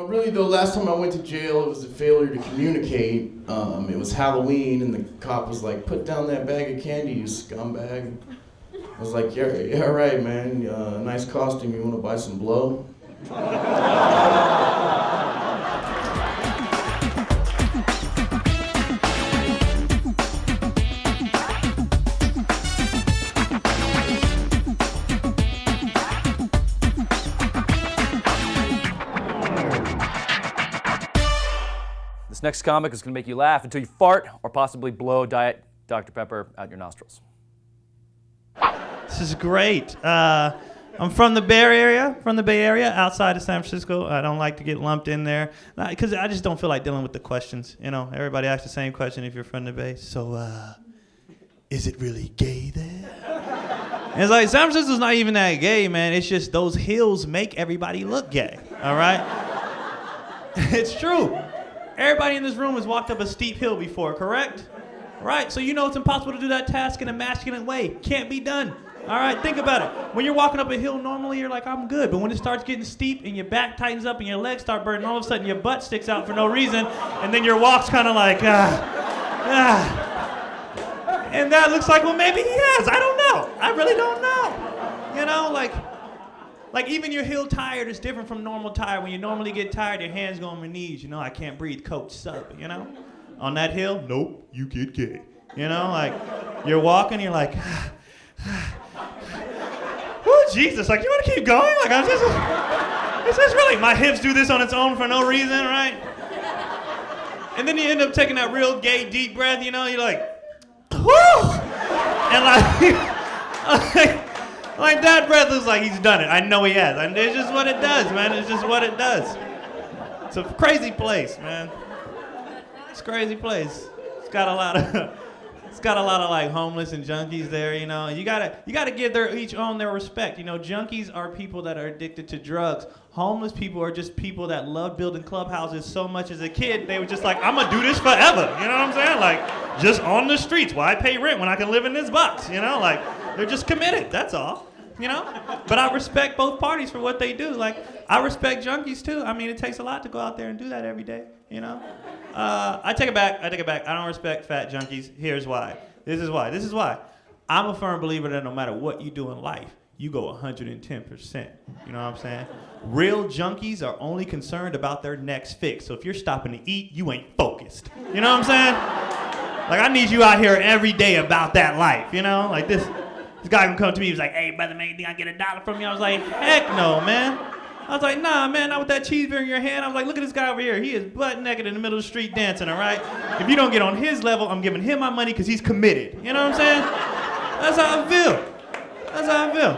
Really, the last time I went to jail, it was a failure to communicate. It was Halloween, and the cop was like, "Put down that bag of candy, you scumbag." I was like, yeah, right, man. Nice costume. You want to buy some blow? This next comic is going to make you laugh until you fart or possibly blow Diet Dr. Pepper out your nostrils. This is great. I'm from the Bay Area, outside of San Francisco. I don't like to get lumped in there because I just don't feel like dealing with the questions. You know, everybody asks the same question if you're from the Bay. So, is it really gay there? And it's like, San Francisco's not even that gay, man. It's just those hills make everybody look gay, all right? It's true. Everybody in this room has walked up a steep hill before, correct? Right, so you know it's impossible to do that task in a masculine way. Can't be done. All right, think about it. When you're walking up a hill, normally you're like, I'm good. But when it starts getting steep and your back tightens up and your legs start burning, all of a sudden your butt sticks out for no reason, and then your walk's kind of like, And that looks like, well, maybe he has. I don't know. I really don't know. You know, like even your hill tired is different from normal tired. When you normally get tired, your hands go on your knees. You know, I can't breathe, coach, sub, you know? On that hill, nope, you get gay. You know, like, you're walking, you're like, oh, Jesus, like, you want to keep going? Like, this is really, my hips do this on its own for no reason, right? And then you end up taking that real gay deep breath, you know, you're like, whoo! And like that breath is like, he's done it. I know he has. And it's just what it does, man. It's just what it does. It's a crazy place, man. It's a crazy place. It's got a lot of like homeless and junkies there, you know. You gotta give each their respect. You know, junkies are people that are addicted to drugs. Homeless people are just people that love building clubhouses so much as a kid, they were just like, I'm gonna do this forever. You know what I'm saying? Like, just on the streets. Why pay rent when I can live in this box? You know, like, they're just committed, that's all. You know? But I respect both parties for what they do. Like, I respect junkies too. I mean, it takes a lot to go out there and do that every day, you know? I take it back. I don't respect fat junkies. Here's why. This is why. I'm a firm believer that no matter what you do in life, you go 110%. You know what I'm saying? Real junkies are only concerned about their next fix. So if you're stopping to eat, you ain't focused. You know what I'm saying? Like, I need you out here every day about that life, you know? Like, this guy can come to me, he was like, hey, brother, man, you think I can get $1 from you? I was like, heck no, man. I was like, nah, man, not with that cheeseburger in your hand. I was like, look at this guy over here. He is butt naked in the middle of the street dancing, all right? If you don't get on his level, I'm giving him my money because he's committed. You know what I'm saying? That's how I feel.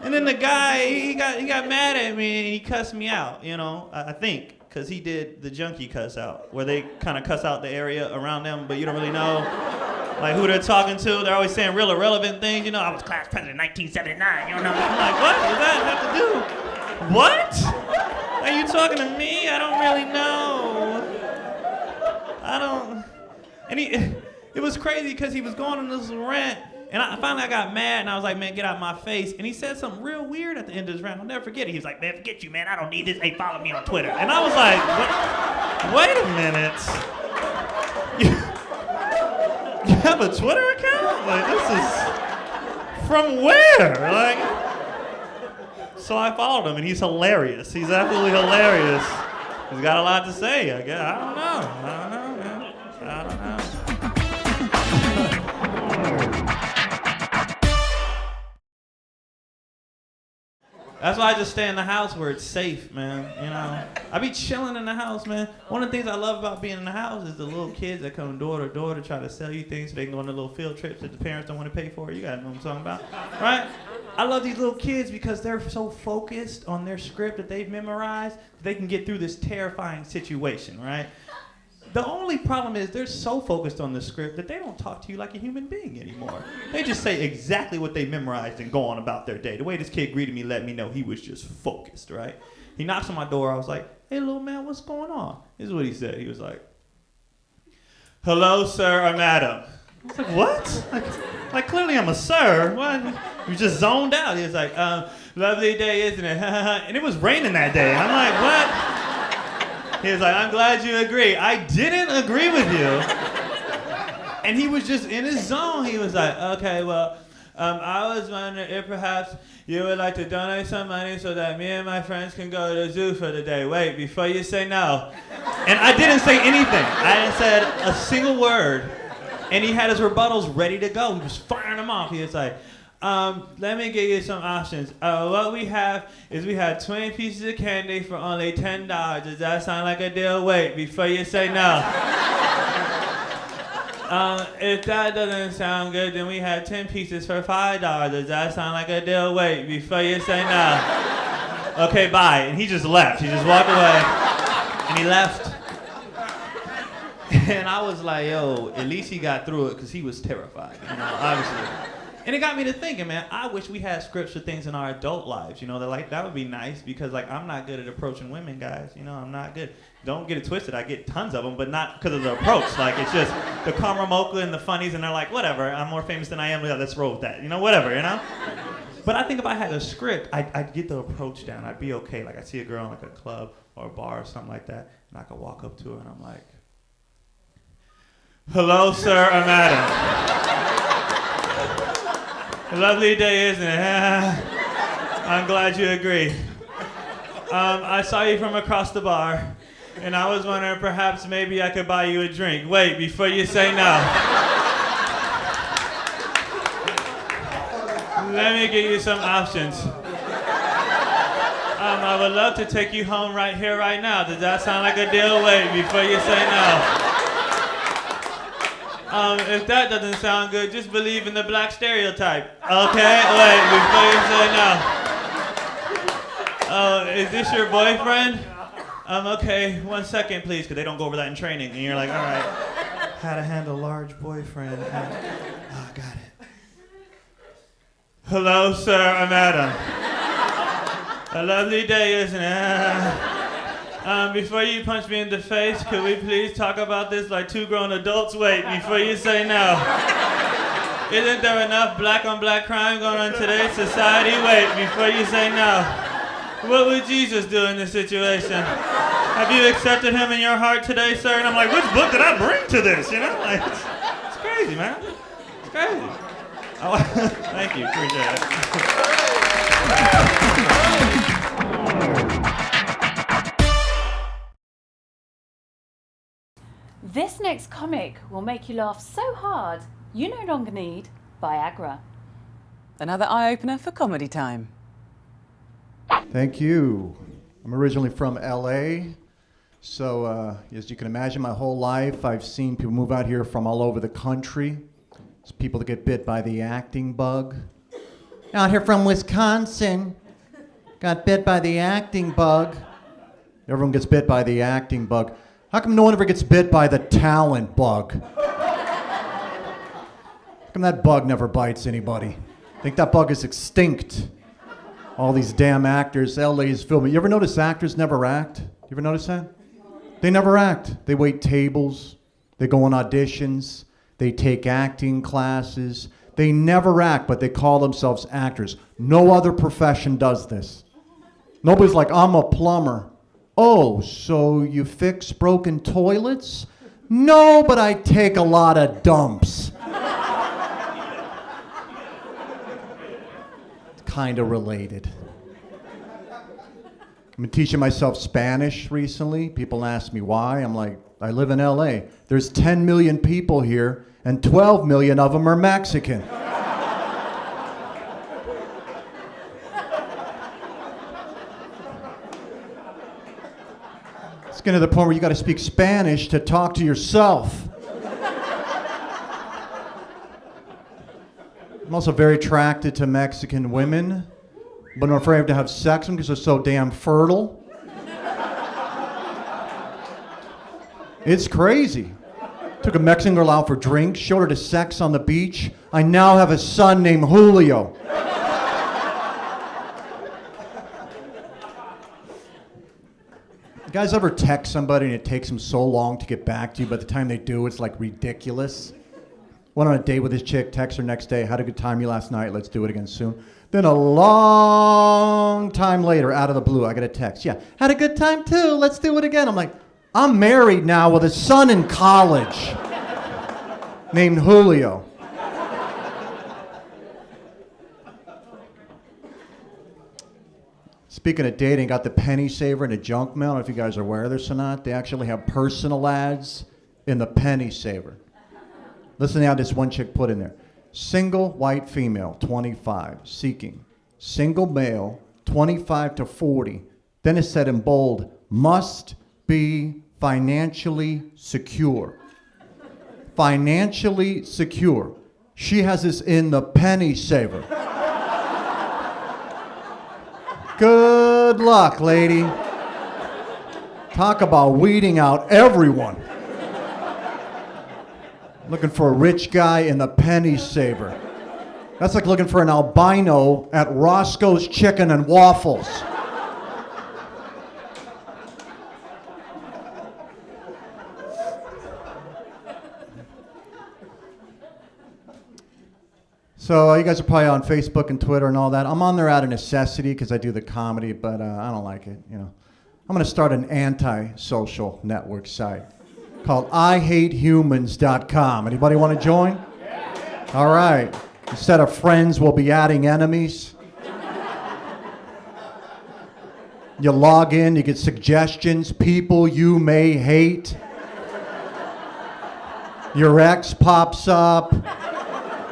And then the guy, he got mad at me and he cussed me out, you know, I think, because he did the junkie cuss out, where they kind of cuss out the area around them, but you don't really know like who they're talking to. They're always saying real irrelevant things, you know, I was class president in 1979, you know? I'm like, what does that have to do? What? Are you talking to me? I don't really know. And it was crazy because he was going on this rant, and I finally got mad, and I was like, man, get out of my face. And he said something real weird at the end of his rant. I'll never forget it. He was like, man, forget you, man. I don't need this. Hey, follow me on Twitter. And I was like, what? Wait a minute. You have a Twitter account? Like, this is from where? Like, so I followed him, and he's hilarious. He's absolutely hilarious. He's got a lot to say, I guess. I don't know, man. I don't know. That's why I just stay in the house where it's safe, man. You know, I be chilling in the house, man. One of the things I love about being in the house is the little kids that come door to door to try to sell you things so they can go on the little field trips that the parents don't want to pay for. You guys know what I'm talking about, right? I love these little kids because they're so focused on their script that they've memorized that they can get through this terrifying situation, right? The only problem is they're so focused on the script that they don't talk to you like a human being anymore. They just say exactly what they memorized and go on about their day. The way this kid greeted me let me know he was just focused, right? He knocks on my door. I was like, hey, little man, what's going on? This is what he said. He was like, hello, sir, I'm Adam. I was like, what? Like clearly I'm a sir. What? He was just zoned out. He was like, lovely day, isn't it? And it was raining that day. I'm like, what? He was like, I'm glad you agree. I didn't agree with you. And he was just in his zone. He was like, okay, well, I was wondering if perhaps you would like to donate some money so that me and my friends can go to the zoo for the day. Wait, before you say no. And I didn't say anything. I hadn't said a single word. And he had his rebuttals ready to go. He was firing them off. He was like, let me give you some options. What we have is we have 20 pieces of candy for only $10. Does that sound like a deal? Wait, before you say no. If that doesn't sound good, then we have 10 pieces for $5. Does that sound like a deal? Wait, before you say no. Okay, bye. And he just left. He just walked away. And he left. And I was like, yo, at least he got through it because he was terrified, obviously. And it got me to thinking, man, I wish we had scripts for things in our adult lives, that would be nice because, I'm not good at approaching women, guys, I'm not good. Don't get it twisted, I get tons of them, but not because of the approach. It's just the Karma Mocha and the funnies, and they're like, whatever, I'm more famous than I am, let's roll with that, whatever. But I think if I had a script, I'd get the approach down, I'd be okay. I see a girl in a club or a bar or something like that, and I could walk up to her and I'm like, hello, sir or madam. A lovely day, isn't it? I'm glad you agree. I saw you from across the bar, and I was wondering perhaps maybe I could buy you a drink. Wait, before you say no. Let me give you some options. I would love to take you home right here, right now. Does that sound like a deal? Wait, before you say no. If that doesn't sound good, just believe in the black stereotype. Okay, wait, before you say no. Is this your boyfriend? Okay, 1 second, please, because they don't go over that in training. And you're like, all right, how to handle a large boyfriend. Got it. Hello, sir or madam. A lovely day, isn't it? Before you punch me in the face, could we please talk about this like two grown adults? Wait, before you say no. Isn't there enough black on black crime going on in today's society? Wait, before you say no. What would Jesus do in this situation? Have you accepted him in your heart today, sir? And I'm like, which book did I bring to this? It's crazy, man. It's crazy. Oh, thank you, appreciate it. This next comic will make you laugh so hard, you no longer need Viagra. Another eye-opener for comedy time. Thank you. I'm originally from LA, so as you can imagine, my whole life I've seen people move out here from all over the country. There's people that get bit by the acting bug. Out here from Wisconsin, got bit by the acting bug. Everyone gets bit by the acting bug. How come no one ever gets bit by the talent bug? How come that bug never bites anybody? I think that bug is extinct. All these damn actors, LA's filming. You ever notice actors never act? You ever notice that? They never act. They wait tables. They go on auditions. They take acting classes. They never act, but they call themselves actors. No other profession does this. Nobody's like, I'm a plumber. Oh, so you fix broken toilets? No, but I take a lot of dumps. It's kind of related. I've been teaching myself Spanish recently. People ask me why. I'm like, I live in LA. There's 10 million people here, and 12 million of them are Mexican. It's getting to the point where you got to speak Spanish to talk to yourself. I'm also very attracted to Mexican women, but I'm afraid to have sex with them because they're so damn fertile. It's crazy. Took a Mexican girl out for drinks, showed her to sex on the beach. I now have a son named Julio. You guys ever text somebody and it takes them so long to get back to you? By the time they do, it's like ridiculous. Went on a date with this chick, text her next day, had a good time you last night, let's do it again soon. Then a long time later, out of the blue, I get a text. Yeah, had a good time too, let's do it again. I'm like, I'm married now with a son in college named Julio. Speaking of dating, got the penny saver and the junk mail. I don't know if you guys are aware of this or not. They actually have personal ads in the penny saver. Listen to how this one chick put in there. Single white female, 25, seeking. Single male, 25 to 40. Then it said in bold, must be financially secure. Financially secure. She has this in the penny saver. Good luck, lady. Talk about weeding out everyone. Looking for a rich guy in the penny saver. That's like looking for an albino at Roscoe's Chicken and Waffles. So you guys are probably on Facebook and Twitter and all that. I'm on there out of necessity because I do the comedy, but I don't like it, you know. I'm going to start an anti-social network site called IHateHumans.com. Anybody want to join? All right. Instead of friends, we'll be adding enemies. You log in, you get suggestions, people you may hate. Your ex pops up.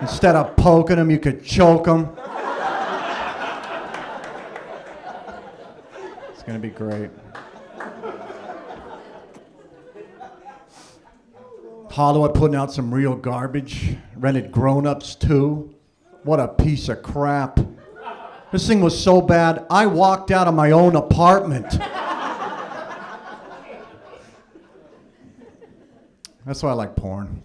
Instead of poking them, you could choke them. It's going to be great. Hollywood putting out some real garbage. Rented Grown Ups 2. What a piece of crap. This thing was so bad, I walked out of my own apartment. That's why I like porn.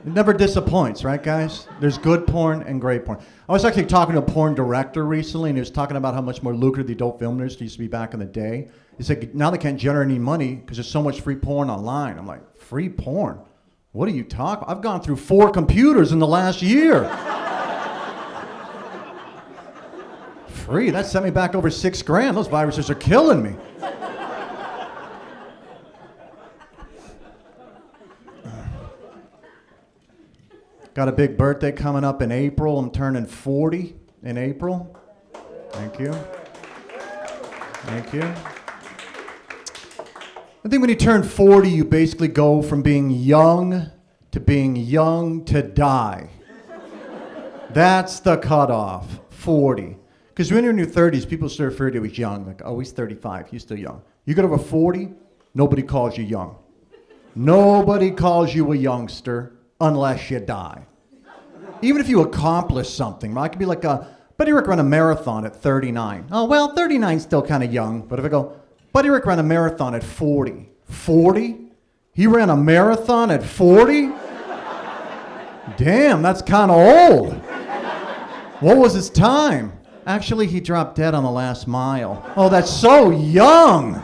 It never disappoints, right, guys? There's good porn and great porn. I was actually talking to a porn director recently, and he was talking about how much more lucrative the adult film industry used to be back in the day. He said, now they can't generate any money because there's so much free porn online. I'm like, free porn? What are you talking about? I've gone through 4 computers in the last year. Free? That sent me back over $6,000. Those viruses are killing me. Got a big birthday coming up in April. I'm turning 40 in April. Thank you. Thank you. I think when you turn 40, you basically go from being young to die. That's the cutoff, 40. Because when you're in your 30s, people start referring to you as young. Like, oh, he's 35, he's still young. You get over 40, nobody calls you young. Nobody calls you a youngster unless you die. Even if you accomplish something, right? I could be like, Buddy Rick ran a marathon at 39. Oh, well, 39's still kind of young. But if I go, Buddy Rick ran a marathon at 40. 40? He ran a marathon at 40? Damn, that's kind of old. What was his time? Actually, he dropped dead on the last mile. Oh, that's so young.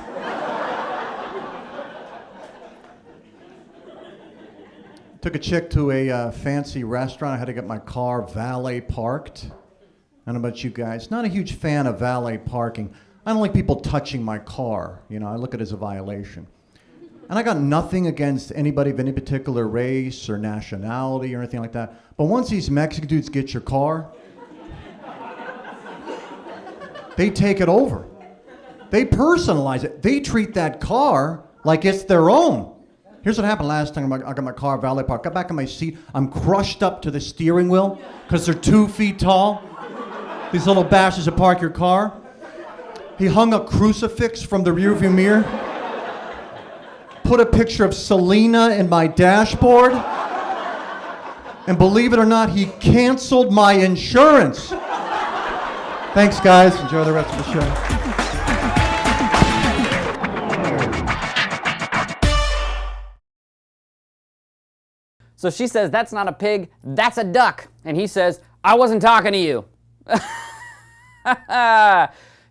Took a chick to a fancy restaurant. I had to get my car valet parked. I don't know about you guys. Not a huge fan of valet parking. I don't like people touching my car. You know, I look at it as a violation. And I got nothing against anybody of any particular race or nationality or anything like that. But once these Mexican dudes get your car, they take it over. They personalize it. They treat that car like it's their own. Here's what happened last time I got my car valet parked. Got back in my seat. I'm crushed up to the steering wheel because they're 2 feet tall. These little bastards that park your car. He hung a crucifix from the rearview mirror. Put a picture of Selena in my dashboard. And believe it or not, he canceled my insurance. Thanks, guys. Enjoy the rest of the show. So she says, that's not a pig, that's a duck. And he says, I wasn't talking to you.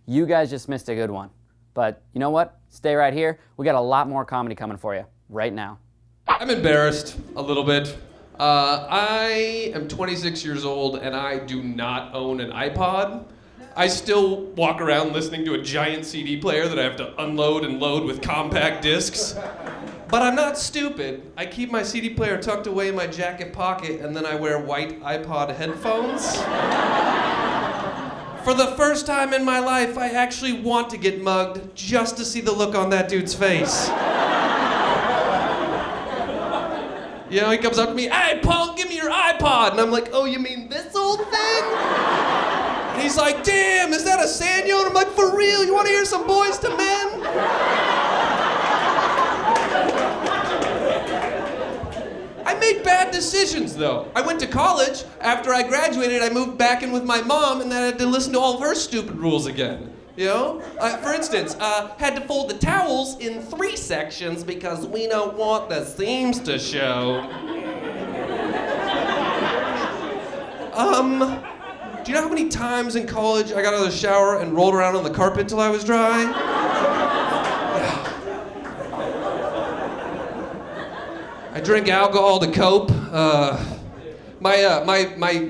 You guys just missed a good one. But you know what? Stay right here. We got a lot more comedy coming for you right now. I'm embarrassed a little bit. I am 26 years old and I do not own an iPod. I still walk around listening to a giant CD player that I have to unload and load with compact discs. But I'm not stupid. I keep my CD player tucked away in my jacket pocket, and then I wear white iPod headphones. For the first time in my life, I actually want to get mugged just to see the look on that dude's face. You know, he comes up to me, "Hey, punk, give me your iPod." And I'm like, "Oh, you mean this old thing?" And he's like, "Damn, is that a Sanyo?" And I'm like, "For real, you want to hear some Boys to Men?" I made bad decisions, though. I went to college. After I graduated, I moved back in with my mom, and then I had to listen to all of her stupid rules again. You know? For instance, had to fold the towels in 3 sections because we don't want the seams to show. Do you know how many times in college I got out of the shower and rolled around on the carpet till I was dry? I drink alcohol to cope. My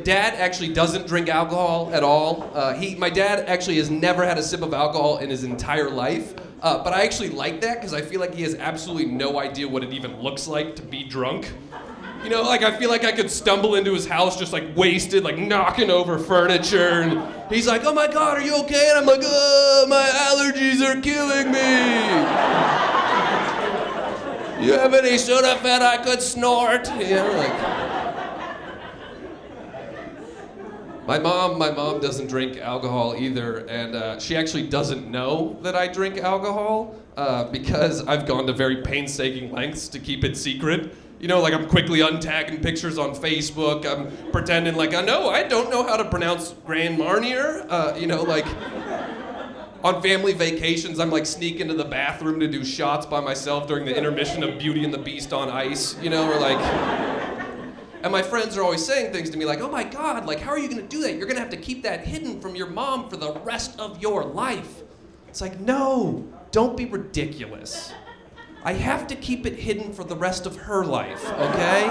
dad actually doesn't drink alcohol at all. My dad actually has never had a sip of alcohol in his entire life. But I actually like that because I feel like he has absolutely no idea what it even looks like to be drunk. You know, like I feel like I could stumble into his house just like wasted, like knocking over furniture, and he's like, "Oh my God, are you okay?" And I'm like, "Oh, my allergies are killing me. You have any Sudafed I could snort?" You know, like. My mom doesn't drink alcohol either, and she actually doesn't know that I drink alcohol because I've gone to very painstaking lengths to keep it secret. You know, like I'm quickly untagging pictures on Facebook. I'm pretending like I don't know how to pronounce Grand Marnier. You know, like. On family vacations, I'm like sneak into the bathroom to do shots by myself during the intermission of Beauty and the Beast on ice, you know, or like, and my friends are always saying things to me like, "Oh my God, like how are you gonna do that? You're gonna have to keep that hidden from your mom for the rest of your life." It's like, no, don't be ridiculous. I have to keep it hidden for the rest of her life, okay?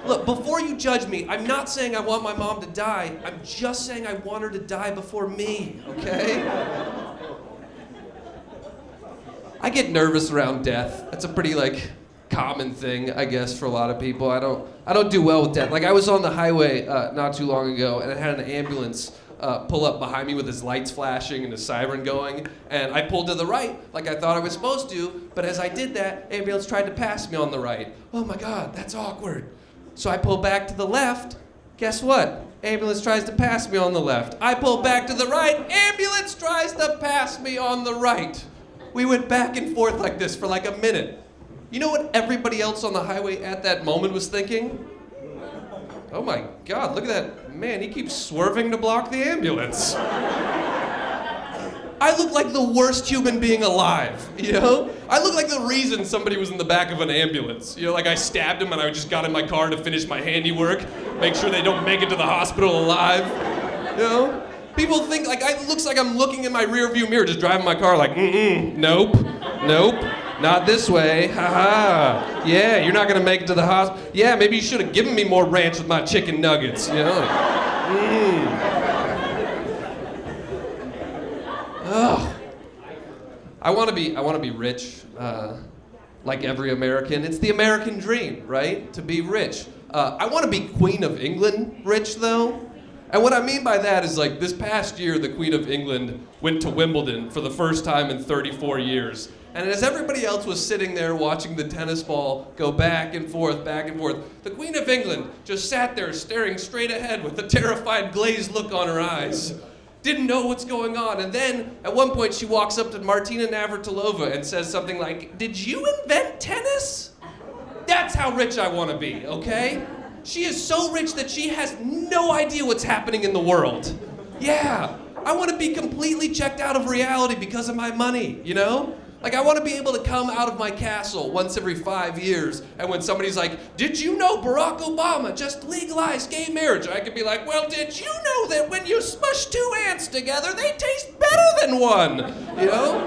Look, before you judge me, I'm not saying I want my mom to die. I'm just saying I want her to die before me, okay? I get nervous around death. That's a pretty, like, common thing, I guess, for a lot of people. I don't do well with death. Like, I was on the highway not too long ago, and I had an ambulance pull up behind me with his lights flashing and his siren going, and I pulled to the right like I thought I was supposed to, but as I did that, ambulance tried to pass me on the right. Oh my God, that's awkward. So I pull back to the left. Guess what? Ambulance tries to pass me on the left. I pull back to the right. Ambulance tries to pass me on the right. We went back and forth like this for like a minute. You know what everybody else on the highway at that moment was thinking? Oh my God, look at that man. He keeps swerving to block the ambulance. I look like the worst human being alive, you know? I look like the reason somebody was in the back of an ambulance. You know, like I stabbed him and I just got in my car to finish my handiwork, make sure they don't make it to the hospital alive, you know? People think like it looks like I'm looking in my rear view mirror just driving my car like, nope, not this way, haha. Yeah, you're not gonna make it to the hospital. Yeah, maybe you should have given me more ranch with my chicken nuggets, you know? Like, Ugh. I want to be rich, like every American. It's the American dream, right? To be rich. I want to be Queen of England rich, though. And what I mean by that is like this past year, the Queen of England went to Wimbledon for the first time in 34 years. And as everybody else was sitting there watching the tennis ball go back and forth, the Queen of England just sat there staring straight ahead with a terrified, glazed look on her eyes. Didn't know what's going on. And then, at one point, she walks up to Martina Navratilova and says something like, "Did you invent tennis?" That's how rich I want to be, okay? She is so rich that she has no idea what's happening in the world. Yeah, I want to be completely checked out of reality because of my money, you know? Like, I want to be able to come out of my castle once every 5 years, and when somebody's like, "Did you know Barack Obama just legalized gay marriage?" I could be like, "Well, did you know that when you smush 2 ants together, they taste better than one?" You know?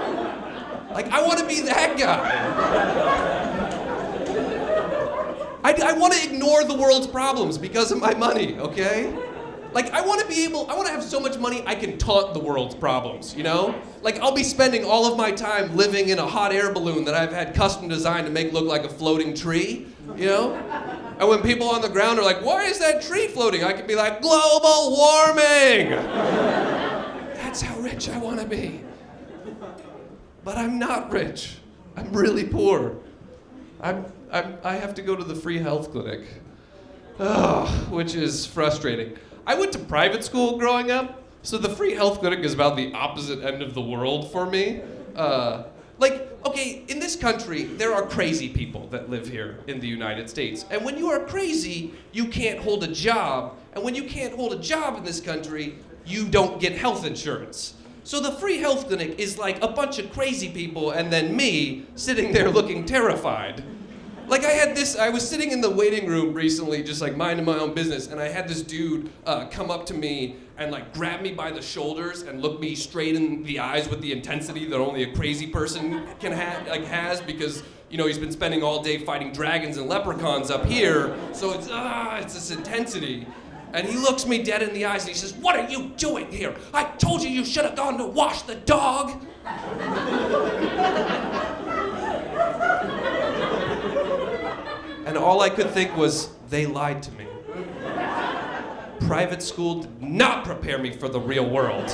Like, I want to be that guy. I want to ignore the world's problems because of my money, okay? Like, I want to have so much money I can taunt the world's problems, you know? Like, I'll be spending all of my time living in a hot air balloon that I've had custom designed to make look like a floating tree, you know? And when people on the ground are like, why is that tree floating? I can be like, global warming! That's how rich I want to be. But I'm not rich. I'm really poor. I have to go to the free health clinic, which is frustrating. I went to private school growing up, so the free health clinic is about the opposite end of the world for me. Okay, in this country, there are crazy people that live here in the United States. And when you are crazy, you can't hold a job. And when you can't hold a job in this country, you don't get health insurance. So the free health clinic is like a bunch of crazy people and then me sitting there looking terrified. Like I was sitting in the waiting room recently, just like minding my own business, and I had this dude come up to me and like grab me by the shoulders and look me straight in the eyes with the intensity that only a crazy person has, because he's been spending all day fighting dragons and leprechauns up here, so it's this intensity. And he looks me dead in the eyes and he says, "What are you doing here? I told you should have gone to wash the dog." And all I could think was, they lied to me. Private school did not prepare me for the real world.